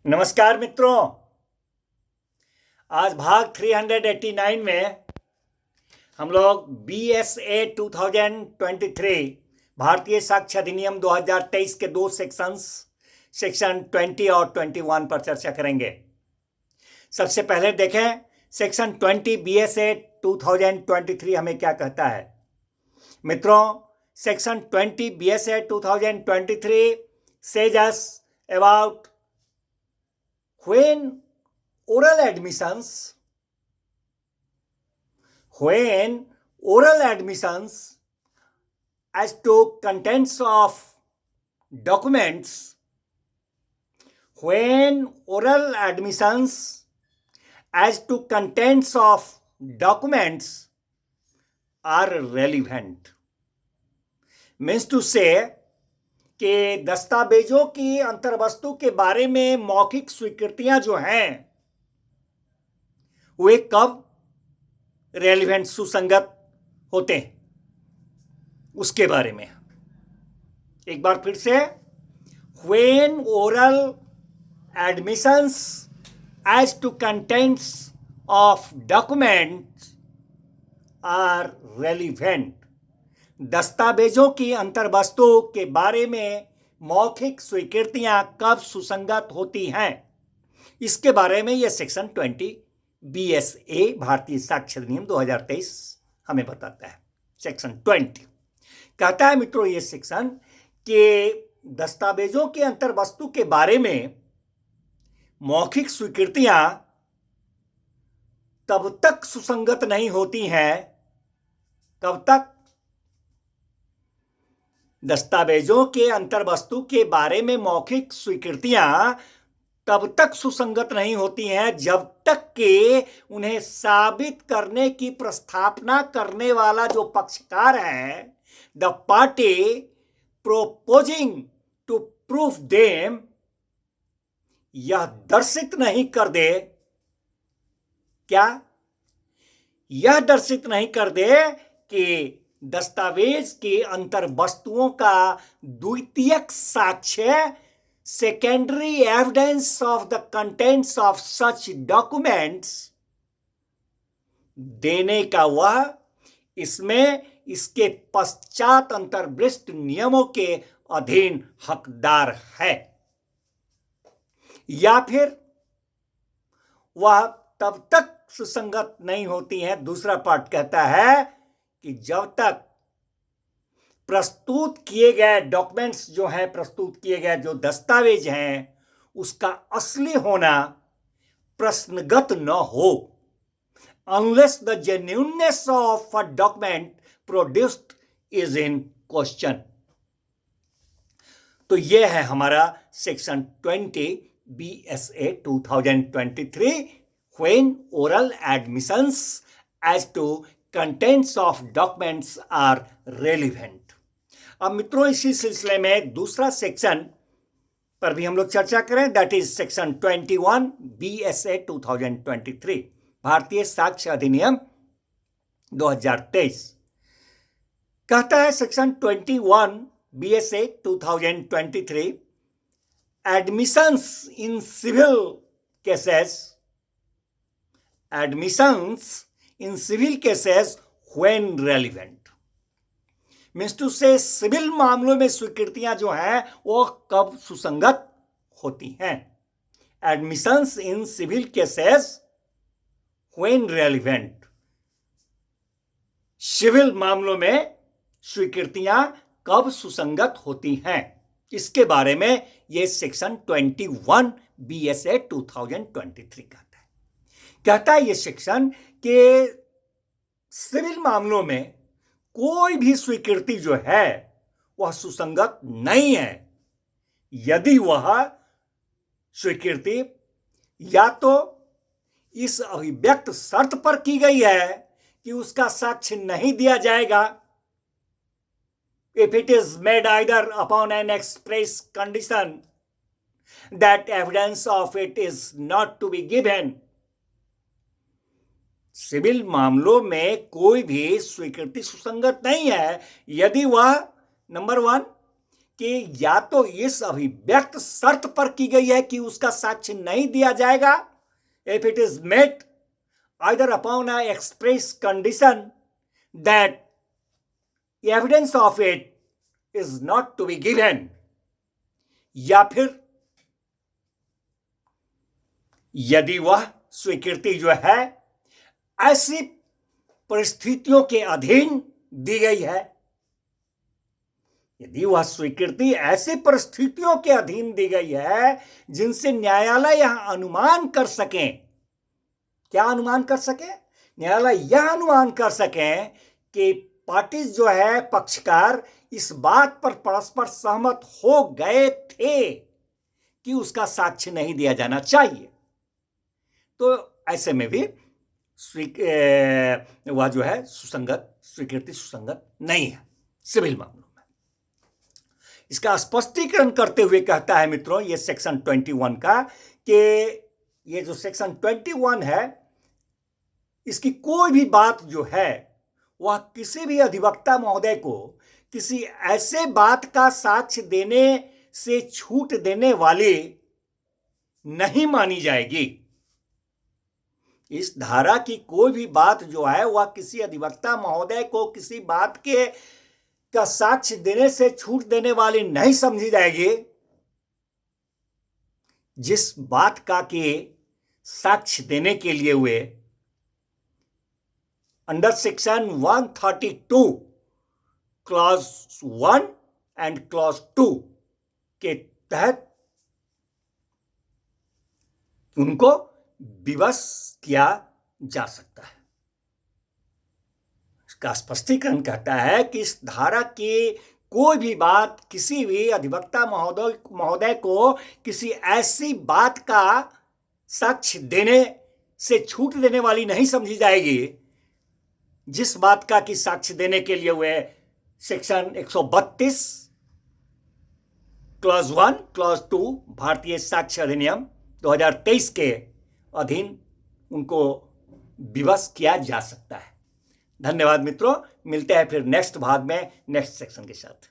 नमस्कार मित्रों। आज भाग 389 में हम लोग BSA 2023 भारतीय साक्ष्य अधिनियम 2023 के दो सेक्शंस सेक्शन 20 और 21 पर चर्चा करेंगे। सबसे पहले देखें सेक्शन 20 BSA 2023 हमें क्या कहता है। मित्रों, section 20 BSA 2023 says us about when oral admissions as to contents of documents are relevant, means to say कि दस्तावेजों की अंतर्वस्तु के बारे में मौखिक स्वीकृतियां जो हैं वे कब रेलिवेंट सुसंगत होते हैं उसके बारे में। एक बार फिर से, when oral admissions as to contents of documents are relevant, दस्तावेजों की अंतर्वस्तु के बारे में मौखिक स्वीकृतियां कब सुसंगत होती हैं, इसके बारे में यह सेक्शन 20 BSA भारतीय साक्ष्य अधिनियम 2023 हमें बताता है। सेक्शन 20 कहता है मित्रों, यह सेक्शन कि दस्तावेजों के अंतर्वस्तु के बारे में मौखिक स्वीकृतियां तब तक सुसंगत नहीं होती हैं, कब तक? दस्तावेजों के अंतर्वस्तु के बारे में मौखिक स्वीकृतियां तब तक सुसंगत नहीं होती हैं जब तक कि उन्हें साबित करने की प्रस्तावना करने वाला जो पक्षकार है, the party proposing to proof them, यह दर्शित नहीं कर दे, क्या? यह दर्शित नहीं कर दे कि दस्तावेज के अंतर्वस्तुओं का द्वितीयक साक्ष्य, secondary evidence of the contents of such documents देने का वह इसमें इसके पश्चात अंतर्वृष्ट नियमों के अधीन हकदार है, या फिर वह तब तक सुसंगत नहीं होती है। दूसरा पार्ट कहता है कि जब तक प्रस्तुत किए गए डॉक्यूमेंट्स जो हैं, प्रस्तुत किए गए जो दस्तावेज हैं, उसका असली होना प्रश्नगत न हो, unless the genuineness of a document produced is in question. तो यह है हमारा section 20 BSA 2023 when oral admissions as to contents of documents are relevant। अब मित्रों, इसी सिलसिले में दूसरा सेक्शन पर भी हम लोग चर्चा करें, दैट इज सेक्शन 21 BSA 2023 भारतीय साक्ष्य अधिनियम 2023 कहता है section 21 BSA 2023 admissions in civil cases when relevant, means to say civil मामलों में स्वीकृतियां जो हैं वो कब सुसंगत होती हैं। Admissions in civil cases when relevant, civil मामलों में स्वीकृतियां कब सुसंगत होती हैं, इसके बारे में यह सेक्शन 21 BSA 2023 कहता है। यह सेक्शन के सिविल मामलों में कोई भी स्वीकृति जो है वह सुसंगत नहीं है यदि वह स्वीकृति या तो इस अभिव्यक्त शर्त पर की गई है कि उसका साक्ष्य नहीं दिया जाएगा, if it is made either upon an express condition that evidence of it is not to be given। Civil मामलों में कोई भी स्वीकृति सुसंगत नहीं है यदि वह नंबर 1 कि या तो इस अभिव्यक्त शर्त पर की गई है कि उसका साक्ष्य नहीं दिया जाएगा, if it is made either upon a express condition that evidence of it is not to be given, या फिर यदि वह स्वीकृति जो है ऐसी परिस्थितियों के अधीन दी गई है, यदि वह स्वीकृति ऐसी परिस्थितियों के अधीन दी गई है जिनसे न्यायालय यह अनुमान कर सके, क्या अनुमान कर सके? न्यायालय यह अनुमान कर सके कि पार्टीज जो है, पक्षकार, इस बात पर परस्पर सहमत हो गए थे कि उसका साक्ष्य नहीं दिया जाना चाहिए, तो ऐसे में भी वह जो है सुसंगत, स्वीकृति सुसंगत नहीं है सिविल मामलों में। इसका स्पष्टीकरण करते हुए कहता है मित्रों ये सेक्शन 21 का, कि ये जो सेक्शन 21 है, इसकी कोई भी बात जो है वह किसी भी अधिवक्ता महोदय को किसी ऐसे बात का साक्ष्य देने से छूट देने वाली नहीं मानी जाएगी। इस धारा की कोई भी बात जो है वह किसी अधिवक्ता महोदय को किसी बात के का साक्ष्य देने से छूट देने वाली नहीं समझी जाएगी, जिस बात का कि साक्ष्य देने के लिए हुए under section 132 clause 1 and clause 2 के तहत उनको विवश किया जा सकता है। इसका स्पष्टीकरण कहता है कि इस धारा की कोई भी बात किसी भी अधिवक्ता महोदय को किसी ऐसी बात का साक्ष्य देने से छूट देने वाली नहीं समझी जाएगी, जिस बात का कि साक्ष्य देने के लिए हुए सेक्शन 132 क्लॉज 1 क्लॉज 2 भारतीय साक्ष्य अधिनियम 2023 के अधीन उनको विवश किया जा सकता है। धन्यवाद मित्रों, मिलते हैं फिर नेक्स्ट भाग में नेक्स्ट सेक्शन के साथ।